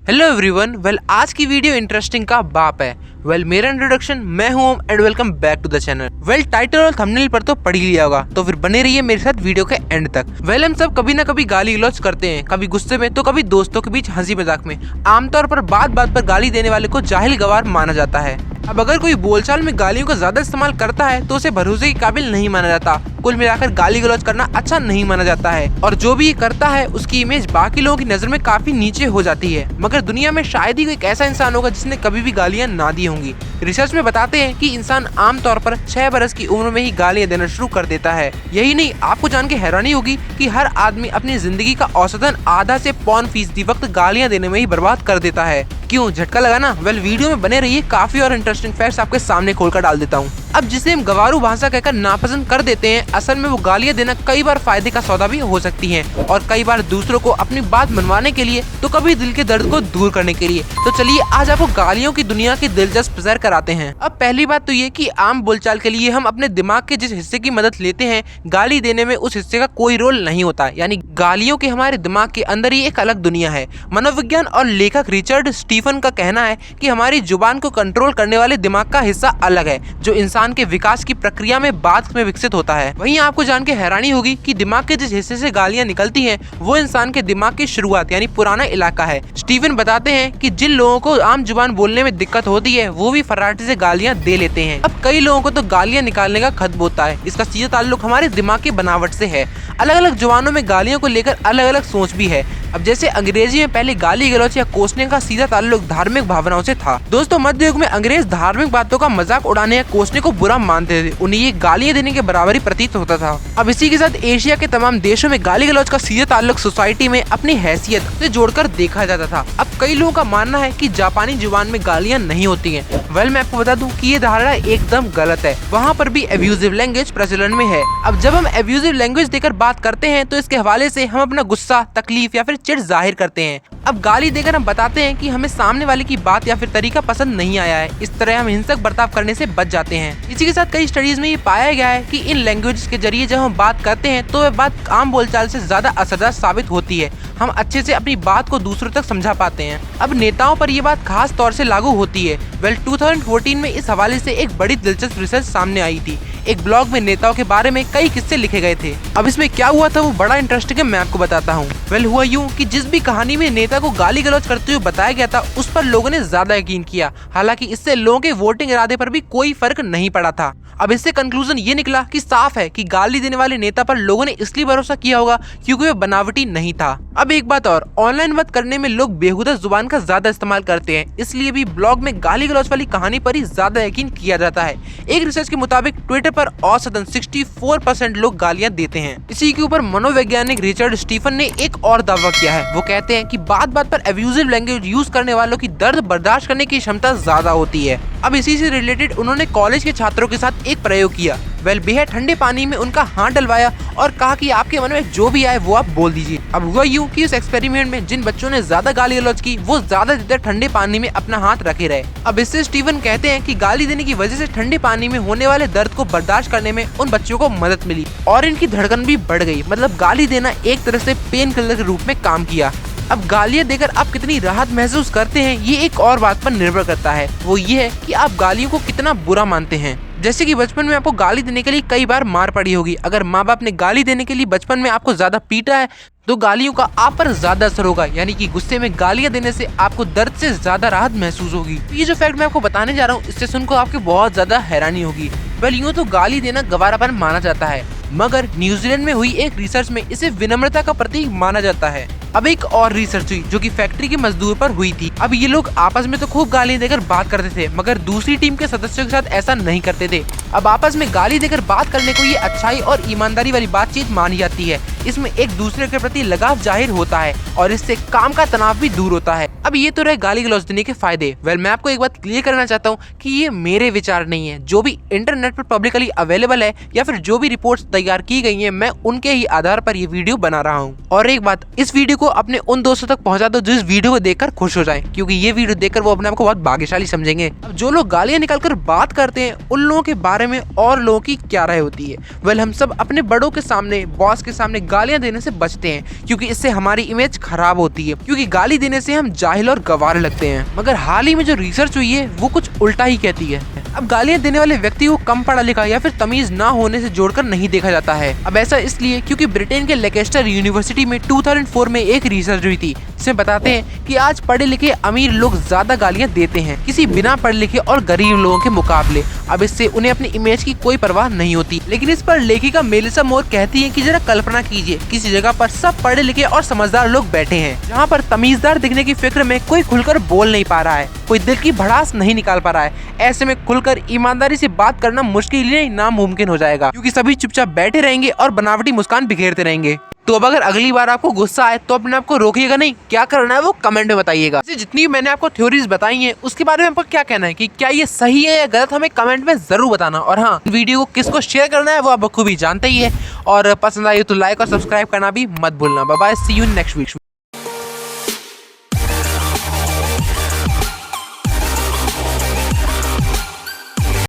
Hello everyone. आज की video interesting का बाप है। मेरा इंट्रोडक्शन, मैं हूं Om and welcome back to the channel. Title और थंबनेल पर तो पढ़ ही लिया होगा, तो फिर बने रहिए मेरे साथ वीडियो के एंड तक। हम सब कभी ना कभी गाली गलौज करते हैं, कभी गुस्से में तो कभी दोस्तों के बीच हंसी मजाक में। आमतौर पर बात बात पर गाली देने वाले को जाहिल गवार माना जाता है। अब अगर कोई बोलचाल में गालियों का ज्यादा इस्तेमाल करता है तो उसे भरोसे के काबिल नहीं माना जाता। कुल मिलाकर गाली गलौज करना अच्छा नहीं माना जाता है, और जो भी ये करता है उसकी इमेज बाकी लोगों की नजर में काफी नीचे हो जाती है। मगर दुनिया में शायद ही कोई एक ऐसा इंसान होगा जिसने कभी भी गालियां ना दी होंगी। रिसर्च में बताते हैं कि इंसान आमतौर पर 6 बरस की उम्र में ही गालियां देना शुरू कर देता है। यही नहीं, आपको जान के हैरानी होगी कि हर आदमी अपनी जिंदगी का औसतन आधा से 5% वक्त गालियां देने में ही बर्बाद कर देता है। क्यों, झटका लगा ना? वीडियो में बने रहिए, काफी और इंटरेस्टिंग फैक्ट्स आपके सामने खोलकर डाल देता हूँ। अब जिसे हम गवारू भाषा कहकर नापसंद कर देते हैं, असल में वो गालियां देना कई बार फायदे का सौदा भी हो सकती है, और कई बार दूसरों को अपनी बात मनवाने के लिए, तो कभी दिल के दर्द को दूर करने के लिए। तो चलिए आज आपको गालियों की दुनिया की दिलचस्प सैर कराते हैं। अब पहली बात तो ये कि आम बोलचाल के लिए हम अपने दिमाग के जिस हिस्से की मदद लेते हैं, गाली देने में उस हिस्से का कोई रोल नहीं होता। यानी गालियों के हमारे दिमाग के अंदर ही एक अलग दुनिया है। मनोविज्ञान और लेखक रिचर्ड स्टीफन का कहना है कि हमारी जुबान को कंट्रोल करने वाले दिमाग का हिस्सा अलग है, जो इंसान के विकास की प्रक्रिया में बाद में विकसित होता है। वहीं आपको जान के हैरानी होगी कि दिमाग के जिस हिस्से से गालियां निकलती हैं, वो इंसान के दिमाग की शुरुआत यानी पुराना इलाका है। स्टीफन बताते हैं कि जिन लोगों को आम जुबान बोलने में दिक्कत होती है, वो भी फर्राटे से गालियां दे लेते हैं। अब कई लोगों को तो गालियां निकालने का खत होता है। इसका सीधा ताल्लुक हमारे दिमाग की बनावट से है। अलग अलग जुबानों में गालियों को लेकर अलग अलग सोच भी है। अब जैसे अंग्रेजी में पहले गाली गलौज या कोसने का सीधा ताल्लुक धार्मिक भावनाओं से था। दोस्तों, मध्य युग में अंग्रेज धार्मिक बातों का मजाक उड़ाने या कोसने को बुरा मानते थे। उन्हें ये गालियां देने के बराबर ही प्रतीत होता था। अब इसी के साथ एशिया के तमाम देशों में गाली गलौज का सीधा ताल्लुक सोसाइटी में अपनी हैसियत से जोड़कर देखा जाता था। अब कई लोगों का मानना है कि जापानी जुबान में गालियां नहीं होती हैं। मैं आपको बता दूं कि ये धारणा एकदम गलत है। वहाँ पर भी एब्यूजिव लैंग्वेज प्रचलन में है। अब जब हम एब्यूजिव लैंग्वेज देकर बात करते हैं, तो इसके हवाले से हम अपना गुस्सा, तकलीफ या फिर चिढ़ जाहिर करते हैं। अब गाली देकर हम बताते हैं कि हमें सामने वाले की बात या फिर तरीका पसंद नहीं आया है। इस तरह हम हिंसक बर्ताव करने से बच जाते हैं। इसी के साथ कई स्टडीज में ये पाया गया है कि इन लैंग्वेज के जरिए जब हम बात करते हैं, तो वह बात आम बोलचाल से ज्यादा असरदार साबित होती है। हम अच्छे से अपनी बात को दूसरों तक समझा पाते हैं। अब नेताओं पर ये बात खास तौर से लागू होती है। 2014 में इस हवाले से एक बड़ी दिलचस्प रिसर्च सामने आई थी। एक ब्लॉग में नेताओं के बारे में कई किस्से लिखे गए थे। अब इसमें क्या हुआ था वो बड़ा इंटरेस्टिंग है, मैं आपको बताता हूँ। हुआ यूँ कि जिस भी कहानी में नेता को गाली गलौज करते हुए बताया गया था, उस पर लोगों ने ज्यादा यकीन किया। हालांकि इससे लोगों के वोटिंग इरादे पर भी कोई फर्क नहीं पड़ा था। अब इससे कंक्लूजन ये निकला कि साफ है कि गाली देने वाले नेता पर लोगों ने इसलिए भरोसा किया होगा क्योंकि वह बनावटी नहीं था। अब एक बात और, ऑनलाइन बात करने में लोग बेहुदा जुबान का ज्यादा इस्तेमाल करते हैं, इसलिए भी ब्लॉग में गाली गलौज वाली कहानी पर ही ज्यादा यकीन किया जाता है। एक रिसर्च के मुताबिक ट्विटर पर औसतन 64% लोग गालियां देते हैं। इसी के ऊपर मनोवैज्ञानिक रिचर्ड स्टीफन ने एक और दावा किया है। वो कहते हैं कि बात बात पर एब्यूजिव लैंग्वेज यूज करने वालों की दर्द बर्दाश्त करने की क्षमता ज्यादा होती है। अब इसी से रिलेटेड उन्होंने कॉलेज के छात्रों के साथ एक प्रयोग किया। बेहद ठंडे पानी में उनका हाथ डलवाया और कहा कि आपके मन में जो भी आए वो आप बोल दीजिए। अब हुआ यूं कि इस एक्सपेरिमेंट में जिन बच्चों ने ज्यादा गाली गलौज की, वो ज्यादा देर ठंडे पानी में अपना हाथ रखे रहे। अब इससे स्टीवन कहते हैं कि गाली देने की वजह से ठंडे पानी में होने वाले दर्द को बर्दाश्त करने में उन बच्चों को मदद मिली और इनकी धड़कन भी बढ़ गई। मतलब गाली देना एक तरह से पेन किलर के रूप में काम किया। अब गालियां देकर आप कितनी राहत महसूस करते हैं, ये एक और बात पर निर्भर करता है। वो ये है कि आप गालियों को कितना बुरा मानते हैं। जैसे कि बचपन में आपको गाली देने के लिए कई बार मार पड़ी होगी। अगर माँ बाप ने गाली देने के लिए बचपन में आपको ज्यादा पीटा है, तो गालियों का आप पर ज्यादा असर होगा। यानी कि गुस्से में गालियां देने से आपको दर्द से ज्यादा राहत महसूस होगी। ये जो फैक्ट मैं आपको बताने जा रहा हूँ, इससे सुनकर आपको बहुत ज्यादा हैरानी होगी। यूँ तो गाली देना गवारापन माना जाता है, मगर न्यूजीलैंड में हुई एक रिसर्च में इसे विनम्रता का प्रतीक माना जाता है। अब एक और रिसर्च हुई जो कि फैक्ट्री के मजदूर पर हुई थी। अब ये लोग आपस में तो खूब गाली देकर बात करते थे, मगर दूसरी टीम के सदस्यों के साथ ऐसा नहीं करते थे। अब आपस में गाली देकर बात करने को ये अच्छाई और ईमानदारी वाली बातचीत मानी जाती है। इसमें एक दूसरे के प्रति लगाव जाहिर होता है और इससे काम का तनाव भी दूर होता है। अब ये तो रहे गाली गलौज देने के फायदे। मैं आपको एक बात क्लियर करना चाहता हूँ कि ये मेरे विचार नहीं है। जो भी इंटरनेट पर पब्लिकली अवेलेबल है या फिर जो भी रिपोर्ट्स तैयार की गई हैं, मैं उनके ही आधार पर ये वीडियो बना रहा हूँ। और एक बात, इस वीडियो को अपने उन दोस्तों तक पहुंचा दो जो इस वीडियो को देखकर खुश हो जाएं, क्योंकि ये वीडियो देखकर वो अपने आप को बहुत भाग्यशाली समझेंगे। अब जो लोग गालियां निकालकर बात करते हैं उन लोगों के बारे में और लोगों की क्या राय होती है। वेल, हम सब अपने बड़ों के सामने, बॉस के सामने गालियां देने से बचते हैं, क्योंकि इससे हमारी इमेज खराब होती है, क्योंकि गाली देने से हम जाहिल और गंवार लगते हैं। मगर हाल ही में जो रिसर्च हुई है वो कुछ उल्टा ही कहती है। अब गालियां देने वाले व्यक्ति को कम पढ़ा लिखा या फिर तमीज ना होने से जोड़कर नहीं देखा जाता है। अब ऐसा इसलिए क्योंकि ब्रिटेन के लेकेस्टर यूनिवर्सिटी में 2004 में एक रिसर्च हुई थी, जिसमें बताते हैं कि आज पढ़े लिखे अमीर लोग ज्यादा गालियां देते हैं किसी बिना पढ़े लिखे और गरीब लोगों के मुकाबले। अब इससे उन्हें अपनी इमेज की कोई परवाह नहीं होती। लेकिन इस पर लेखिका मेलिसा मोर कहती है कि जरा कल्पना कीजिए, किसी जगह पर सब पढ़े लिखे और समझदार लोग बैठे हैं, जहाँ पर तमीजदार दिखने की फिक्र में कोई खुलकर बोल नहीं पा रहा है, कोई दिल की भड़ास नहीं निकाल पा रहा है। ऐसे में खुलकर ईमानदारी से बात करना मुश्किल ही नहीं, नामुमकिन हो जाएगा, क्योंकि सभी चुपचाप बैठे रहेंगे और बनावटी मुस्कान बिखेरते रहेंगे। तो अब अगर अगली बार आपको गुस्सा आए तो अपने आप को रोकिएगा नहीं, क्या करना है वो कमेंट में बताइएगा। जितनी मैंने आपको थ्योरीज बताई हैं उसके बारे में आपको क्या कहना है, कि क्या ये सही है या गलत, हमें कमेंट में जरूर बताना। और हाँ, वीडियो को किसको शेयर करना है वो आप खूब ही जानते ही है, और पसंद आई तो लाइक और सब्सक्राइब करना भी मत भूलना। Bye bye, see you next week.